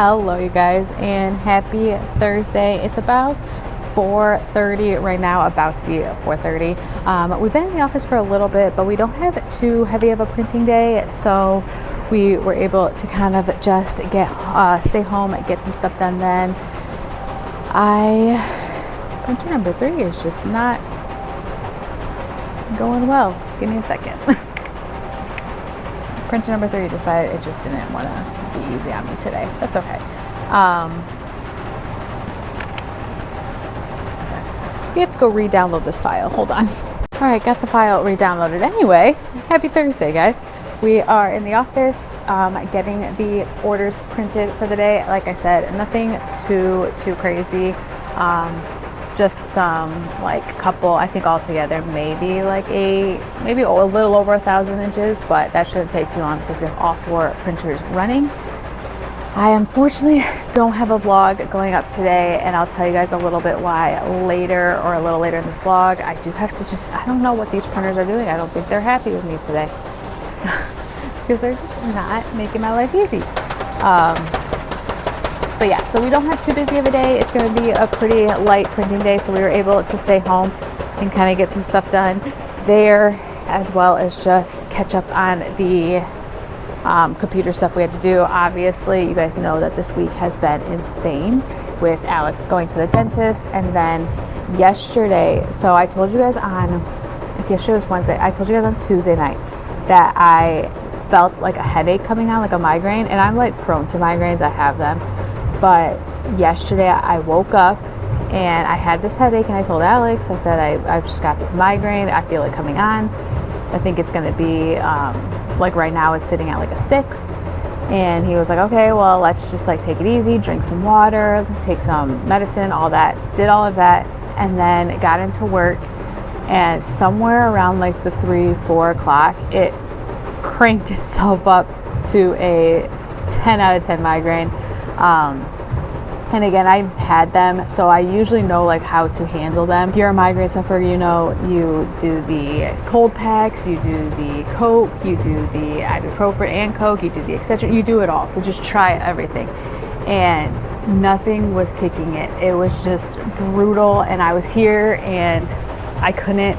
Hello you guys, and happy Thursday. It's about 4:30 right now, about to be 4:30. We've been in the office for a little bit, but we don't have too heavy of a printing day, so we were able to kind of just stay home and get some stuff done. Then printer number 3 is just not going well. Give me a second. Printer number 3 decided it just didn't want to be easy on me today. That's okay. We have to go re-download this file. Hold on. All right, got the file re-downloaded. Anyway, happy Thursday, guys. We are in the office getting the orders printed for the day. Like I said, nothing too crazy. Just some couple, I think altogether maybe a little over 1,000 inches, but that shouldn't take too long because we have all 4 printers running. I unfortunately don't have a vlog going up today, and I'll tell you guys a little bit why later, or a little later in this vlog. I do have to I don't know what these printers are doing. I don't think they're happy with me today because they're just not making my life easy. But yeah, so we don't have too busy of a day. It's going to be a pretty light printing day, so we were able to stay home and kind of get some stuff done there, as well as just catch up on the computer stuff we had to do. Obviously, you guys know that this week has been insane with Alex going to the dentist, and then yesterday, so I told you guys if yesterday was Wednesday, I told you guys on Tuesday night that I felt like a headache coming on, like a migraine, and I'm prone to migraines. I have them. But yesterday I woke up and I had this headache, and I told Alex, I said, I've just got this migraine. I feel it coming on. I think it's going to be, right now it's sitting at a 6. And he was like, okay, well, let's just take it easy, drink some water, take some medicine, all that. Did all of that, and then got into work. And somewhere around the 3-4 o'clock, it cranked itself up to a 10 out of 10 migraine. And again, I've had them, so I usually know how to handle them. If you're a migraine sufferer, you do the cold packs, you do the Coke, you do the ibuprofen and Coke, you do the Excedrin, you do it all to just try everything. And nothing was kicking it. It was just brutal, and I was here and I couldn't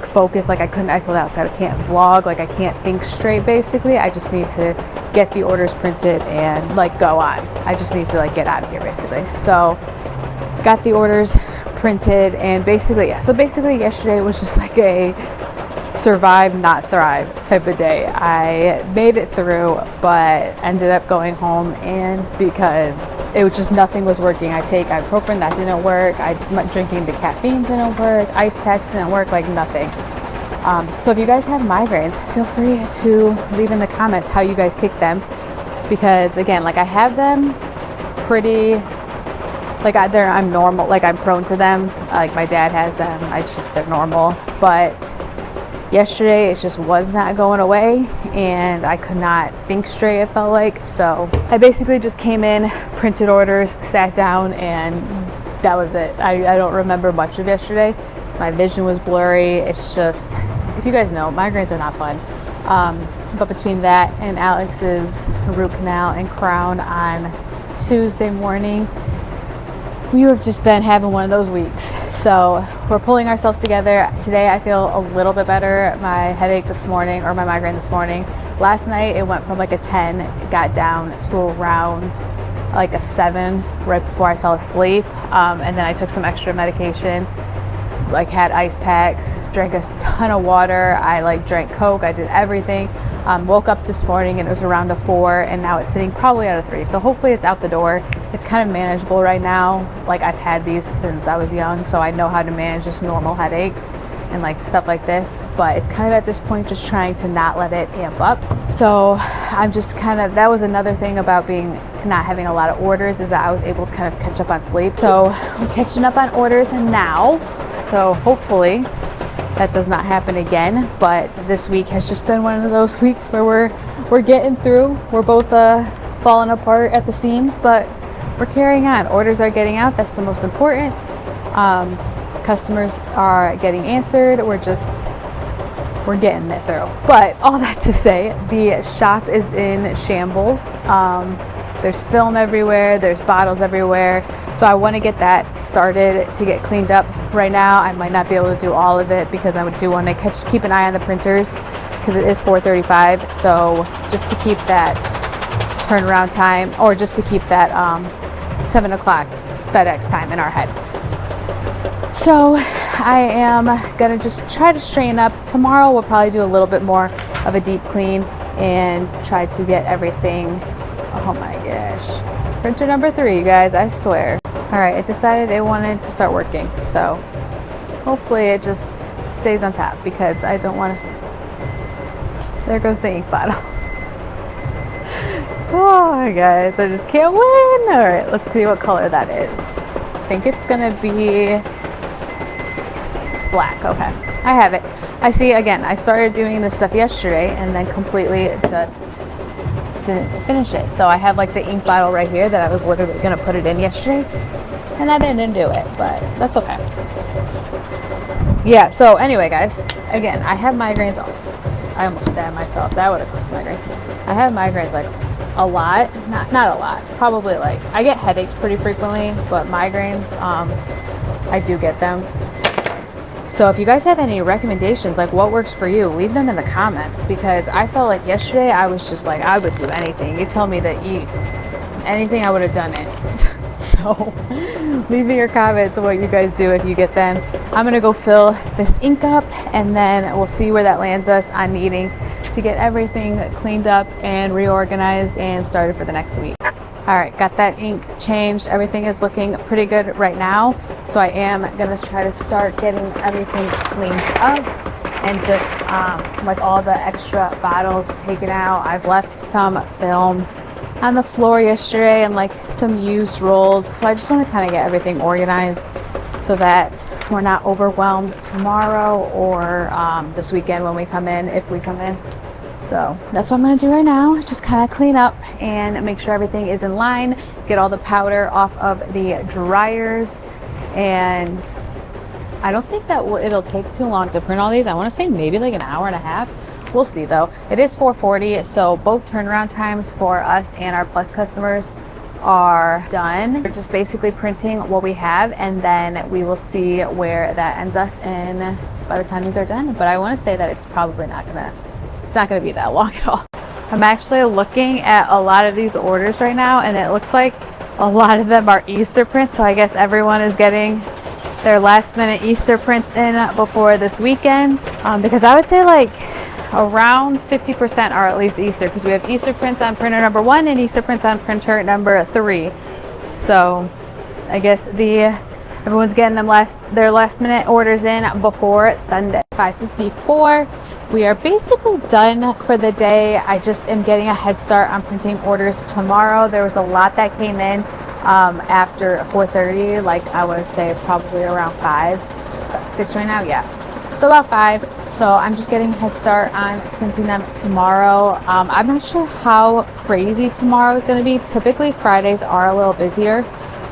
focus. I told Alex I can't vlog, I can't think straight basically. I just need to get the orders printed and go on. I just need to get out of here basically. So got the orders printed, and basically yesterday was just a survive not thrive type of day. I made it through, but ended up going home, and because it was just nothing was working. I take ibuprofen, that didn't work. Drinking the caffeine didn't work. Ice packs didn't work, nothing. So if you guys have migraines, feel free to leave in the comments how you guys kick them, because again, I have them pretty, I'm normal, I'm prone to them. My dad has them. They're normal, but yesterday it just was not going away, and I could not think straight, it felt like. So I basically just came in, printed orders, sat down, and that was it. I don't remember much of yesterday. My vision was blurry. It's just, if you guys know, migraines are not fun. But between that and Alex's root canal and crown on Tuesday morning, we have just been having one of those weeks. So we're pulling ourselves together. Today I feel a little bit better. My headache this morning, or my migraine this morning, last night it went from a 10, got down to around a 7 right before I fell asleep. And then I took some extra medication, had ice packs, drank a ton of water. I drank Coke. I did everything. Woke up this morning and it was around a 4, and now it's sitting probably at a 3. So hopefully it's out the door. It's kind of manageable right now. I've had these since I was young, so I know how to manage just normal headaches and stuff like this. But it's kind of at this point just trying to not let it amp up. So I'm just that was another thing about not having a lot of orders, is that I was able to kind of catch up on sleep. So I'm catching up on orders now. So hopefully that does not happen again. But this week has just been one of those weeks where we're getting through. We're both falling apart at the seams, but we're carrying on. Orders are getting out. That's the most important. Customers are getting answered. We're getting it through. But all that to say, the shop is in shambles. There's film everywhere, there's bottles everywhere. So I want to get that started to get cleaned up right now. I might not be able to do all of it because I do want to keep an eye on the printers because it is 4:35. So just to keep that turnaround time, or just to keep that 7 o'clock FedEx time in our head. So I am gonna just try to straighten up. Tomorrow we'll probably do a little bit more of a deep clean and try to get everything. Oh my gosh, printer number 3, you guys, I swear. All right, it decided it wanted to start working, so hopefully it just stays on top because I don't want to. There goes the ink bottle. Oh my guys, I just can't win. All right, let's see what color that is. I think it's gonna be black. Okay, I have it. I see. Again, I started doing this stuff yesterday and then completely just didn't finish it. So I have like the ink bottle right here that I was literally gonna put it in yesterday and I didn't do it, but that's okay. Yeah, so anyway guys, again, I have migraines. I almost stabbed myself. That would have caused migraine. I have migraines like a lot, not a lot, probably like, I get headaches pretty frequently, but migraines, I do get them. So if you guys have any recommendations, like what works for you, leave them in the comments, because I felt like yesterday I was just like, I would do anything. You tell me to eat anything, I would have done it. So leave me your comments of what you guys do if you get them. I'm gonna go fill this ink up and then we'll see where that lands us. I'm needing to get everything cleaned up and reorganized and started for the next week. All right, got that ink changed. Everything is looking pretty good right now. So I am gonna try to start getting everything cleaned up and just like all the extra bottles taken out. I've left some film on the floor yesterday and like some used rolls. So I just want to kind of get everything organized so that we're not overwhelmed tomorrow or this weekend when we come in, if we come in. So that's what I'm going to do right now. Just kind of clean up and make sure everything is in line, get all the powder off of the dryers. And I don't think that it'll take too long to print all these. I want to say maybe like an hour and a half. We'll see though. It is 4:40, so both turnaround times for us and our Plus customers are done. We're just basically printing what we have and then we will see where that ends us in by the time these are done. But I want to say that it's probably not gonna be that long at all. I'm actually looking at a lot of these orders right now and it looks like a lot of them are Easter prints. So I guess everyone is getting their last minute Easter prints in before this weekend. Because I would say like around 50% are at least Easter, because we have Easter prints on printer number 1 and Easter prints on printer number 3. So I guess everyone's getting their last minute orders in before Sunday. 5:54. We are basically done for the day. I just am getting a head start on printing orders tomorrow. There was a lot that came in after 4:30, like I would say probably around 5. It's about 6 right now, yeah. So about 5. So I'm just getting a head start on printing them tomorrow. I'm not sure how crazy tomorrow is going to be. Typically Fridays are a little busier,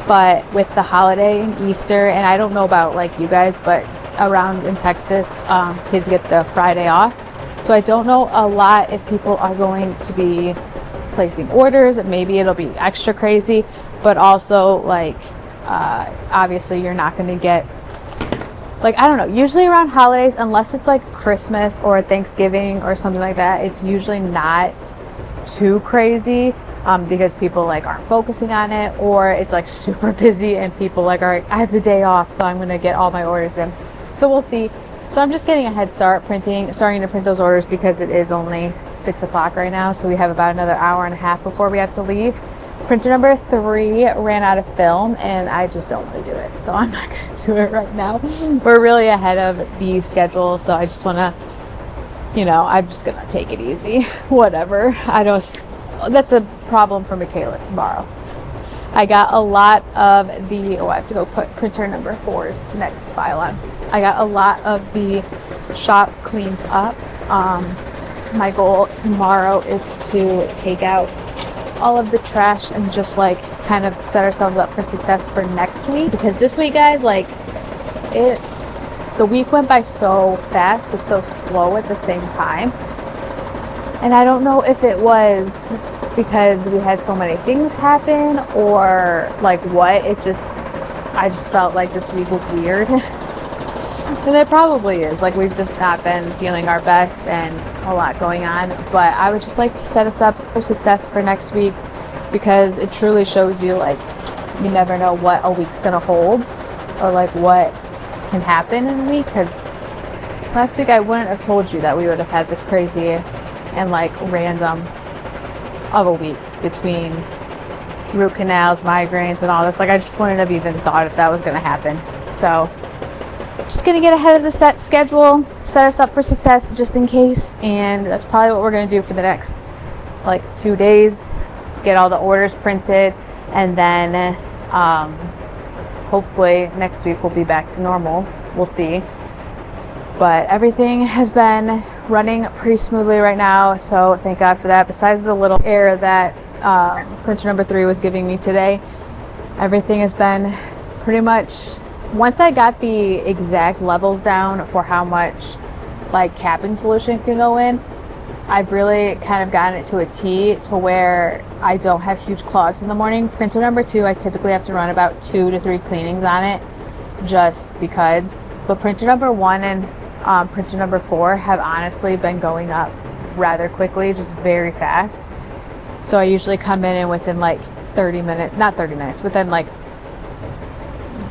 but with the holiday and Easter, and I don't know about like you guys, but around in Texas, kids get the Friday off. So I don't know a lot if people are going to be placing orders. Maybe it'll be extra crazy, but also like obviously you're not going to get, like, I don't know, usually around holidays, unless it's like Christmas or Thanksgiving or something like that, it's usually not too crazy because people like aren't focusing on it, or it's like super busy and people like, all right, I have the day off, so I'm going to get all my orders in. So we'll see. So I'm just getting a head start starting to print those orders because it is only 6 o'clock right now. So we have about another hour and a half before we have to leave. Printer number 3 ran out of film and I just don't want to do it. So I'm not going to do it right now. We're really ahead of the schedule. So I just want to, I'm just going to take it easy. Whatever. That's a problem for Michaela tomorrow. I got a lot of I have to go put printer number 4's next file on. I got a lot of the shop cleaned up. My goal tomorrow is to take out all of the trash and just like kind of set ourselves up for success for next week, because this week, guys, like the week went by so fast but so slow at the same time. And I don't know if it was because we had so many things happen or like what. I just felt like this week was weird. And it probably is. Like, we've just not been feeling our best and a lot going on. But I would just like to set us up for success for next week, because it truly shows you, like, you never know what a week's going to hold or like what can happen in a week. Because last week I wouldn't have told you that we would have had this crazy and like random of a week between root canals, migraines, and all this. Like, I just wouldn't have even thought if that was going to happen. So just going to get ahead of the set schedule, set us up for success just in case. And that's probably what we're going to do for the next like 2 days. Get all the orders printed, and then hopefully next week we'll be back to normal. We'll see. But everything has been running pretty smoothly right now, so thank God for that. Besides the little error that printer number 3 was giving me today, everything has been pretty much, once I got the exact levels down for how much like capping solution can go in, I've really kind of gotten it to a T to where I don't have huge clogs in the morning. Printer number 2, I typically have to run about 2 to 3 cleanings on it just because. But printer number 1 and printer number 4 have honestly been going up rather quickly, just very fast. So I usually come in and within like 30 minutes, not 30 minutes, within like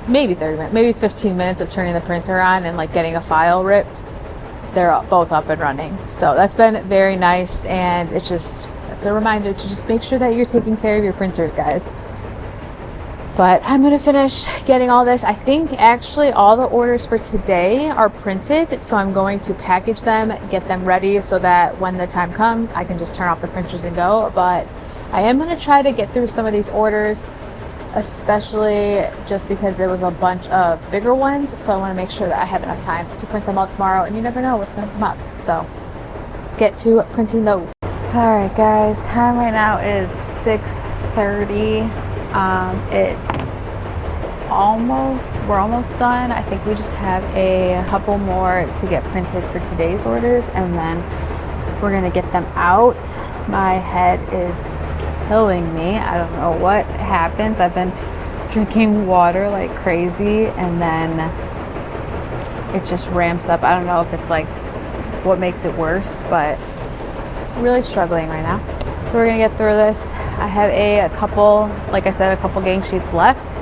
maybe 30 minutes, maybe 15 minutes of turning the printer on and like getting a file ripped, they're both up and running. So that's been very nice, and it's a reminder to just make sure that you're taking care of your printers, guys. But I'm going to finish getting all this. I think actually all the orders for today are printed, so I'm going to package them, get them ready so that when the time comes, I can just turn off the printers and go. But I am going to try to get through some of these orders, especially just because there was a bunch of bigger ones. So I want to make sure that I have enough time to print them all tomorrow, and you never know what's going to come up. So let's get to printing those. All right, guys, time right now is 6:30. We're almost done. I think we just have a couple more to get printed for today's orders, and then we're gonna get them out. My head is killing me. I don't know what happens. I've been drinking water like crazy, and then it just ramps up. I don't know if it's like what makes it worse, but really struggling right now. So we're gonna get through this. I have a couple, like I said, a couple gang sheets left,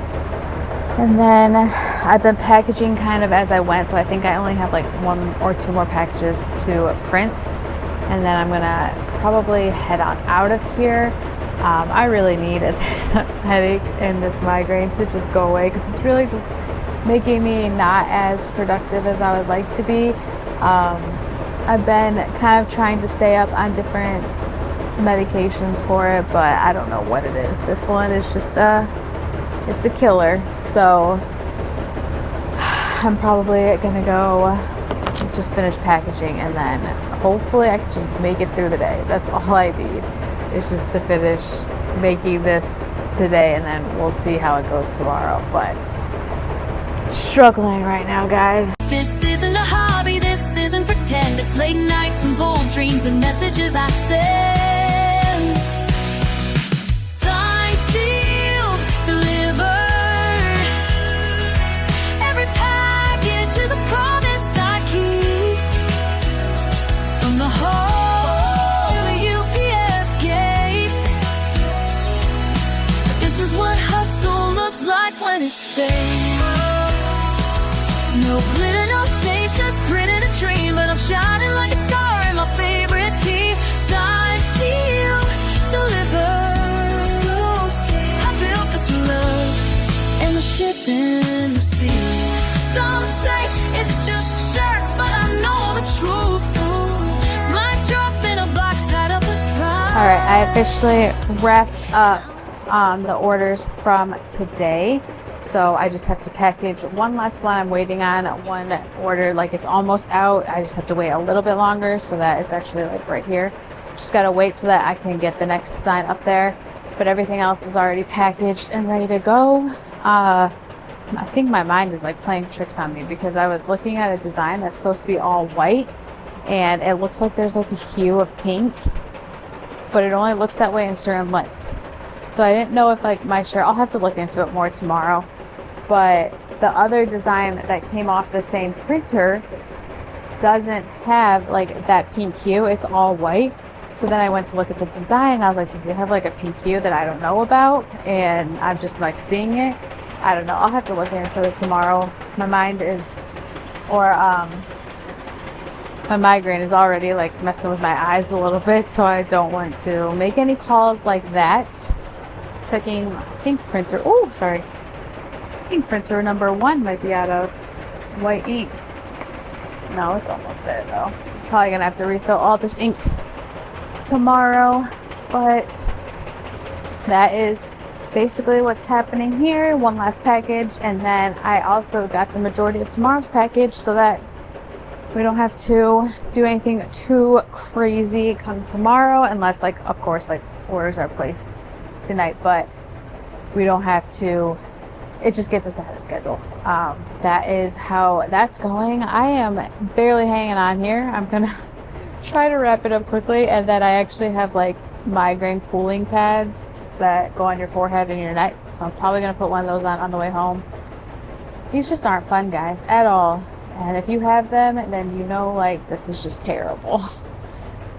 and then I've been packaging kind of as I went, so I think I only have like 1 or 2 more packages to print, and then I'm gonna probably head on out of here. I really need this headache and this migraine to just go away, because it's really just making me not as productive as I would like to be. I've been kind of trying to stay up on different medications for it, but I don't know what it is. This one is just it's a killer. So I'm probably gonna go just finish packaging, and then hopefully I can just make it through the day. That's all I need, is just to finish making this today, and then we'll see how it goes tomorrow. But struggling right now, guys. This isn't a hobby, this isn't pretend. It's late nights and bold dreams and messages I send. Signed, sealed, delivered. Every package is a promise I keep. From the home to the UPS gate. This is what hustle looks like when it's fake. No glitter, no stage, just grit and a dream. But I'm shining like a star in my favorite team. Signed, sealed, delivered. I built this with love, and the shipping received. Some say it's just shirts, but I know the truth. Might drop in a box tied up with pride. All right, I officially wrapped up the orders from today. So I just have to package one last one. I'm waiting on one order, like it's almost out. I just have to wait a little bit longer so that it's actually like right here. Just gotta wait so that I can get the next design up there. But everything else is already packaged and ready to go. I think my mind is like playing tricks on me, because I was looking at a design that's supposed to be all white, and it looks like there's like a hue of pink. but it only looks that way in certain lights. So I didn't know if like my shirt, I'll have to look into it more tomorrow, but the other design that came off the same printer doesn't have like that pink hue. It's all white. So then I went to look at the design and I was like, does it have like a pink hue that I don't know about? And I'm just like seeing it. I don't know. I'll have to look into it tomorrow. My mind is, my migraine is already like messing with my eyes a little bit, so I don't want to make any calls like that. Checking pink printer. Oh, sorry. Pink printer number 1 might be out of white ink. No, it's almost there though. Probably gonna have to refill all this ink tomorrow, but that is basically what's happening here. One last package, and then I also got the majority of tomorrow's package so that we don't have to do anything too crazy come tomorrow, unless like, of course, like orders are placed tonight, but we don't have to. It just gets us ahead of schedule. That is how that's going. I am barely hanging on here. I'm gonna try to wrap it up quickly, and then I actually have like migraine cooling pads that go on your forehead and your neck, so I'm probably gonna put one of those on the way home. These just aren't fun, guys, at all. And if you have them, then you know like this is just terrible.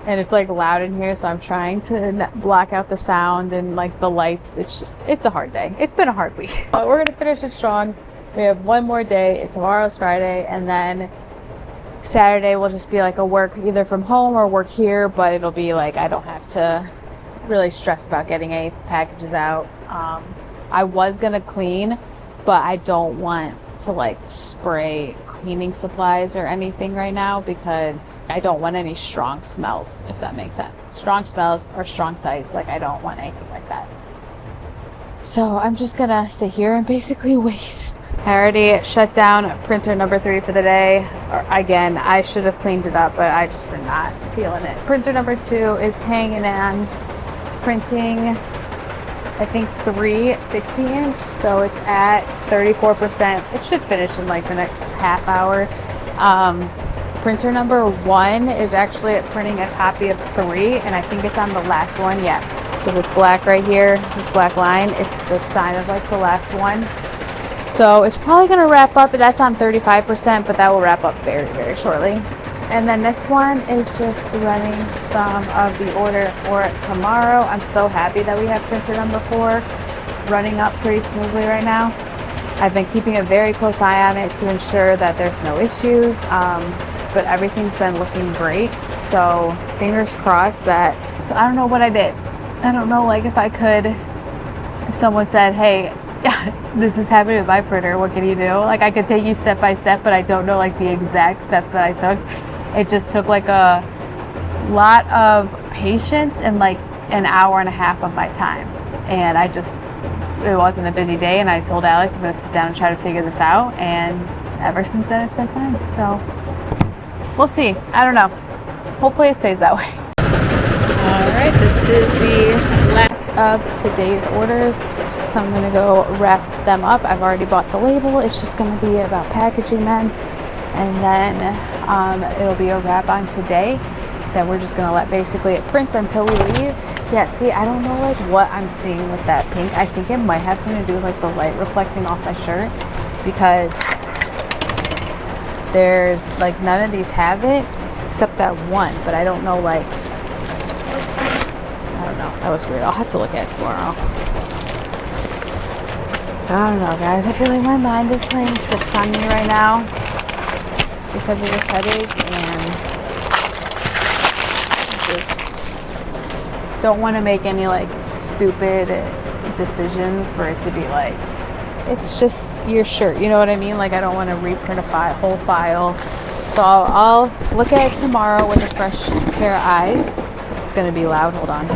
And it's like loud in here, so I'm trying to block out the sound and like the lights. It's a hard day. It's been a hard week, but we're gonna finish it strong. We have one more day. Tomorrow's Friday, and then Saturday will just be like a work either from home or work here, but it'll be like I don't have to really stress about getting any packages out. I was gonna clean, but I don't want to like spray cleaning supplies or anything right now because I don't want any strong smells, if that makes sense. Strong smells or strong sights, like I don't want anything like that. So I'm just gonna sit here and basically wait. I already shut down printer number 3 for the day. Again, I should have cleaned it up, but I just am not feeling it. Printer number 2 is hanging on. It's printing, I think 3 60-inch, so it's at 34%. It should finish in like the next half hour. Printer number 1 is actually printing a copy of 3, and I think it's on the last one. Yeah. So this black right here, this black line, is the sign of like the last one. So it's probably gonna wrap up. That's on 35%, but that will wrap up very, very shortly. And then this one is just running some of the order for tomorrow. I'm so happy that we have printer number 4 running up pretty smoothly right now. I've been keeping a very close eye on it to ensure that there's no issues, but everyth's been looking great. So fingers crossed that. So I don't know what I did. I don't know, like if I could, if someone said, hey, this is happening with my printer, what can you do? Like I could take you step by step, but I don't know like the exact steps that I took. It just took like a lot of patience and like an hour and a half of my time. And it wasn't a busy day, and I told Alex I'm gonna sit down and try to figure this out, and ever since then it's been fun. So we'll see. I don't know. Hopefully it stays that way. Alright, this is the last of today's orders. So I'm gonna go wrap them up. I've already bought the label. It's just gonna be about packaging them, and then it'll be a wrap on today. Then we're just gonna let basically it print until we leave. Yeah, see, I don't know like what I'm seeing with that pink. I think it might have something to do with like the light reflecting off my shirt, because there's like none of these have it except that one, but I don't know, like I don't know. That was weird. I'll have to look at it tomorrow. I don't know, guys. I feel like my mind is playing tricks on me right now because of this headache, and just don't want to make any like stupid decisions for it to be like, it's just your shirt, you know what I mean? Like I don't want to reprint a whole file. So I'll look at it tomorrow with a fresh pair of eyes. It's going to be loud. Hold on.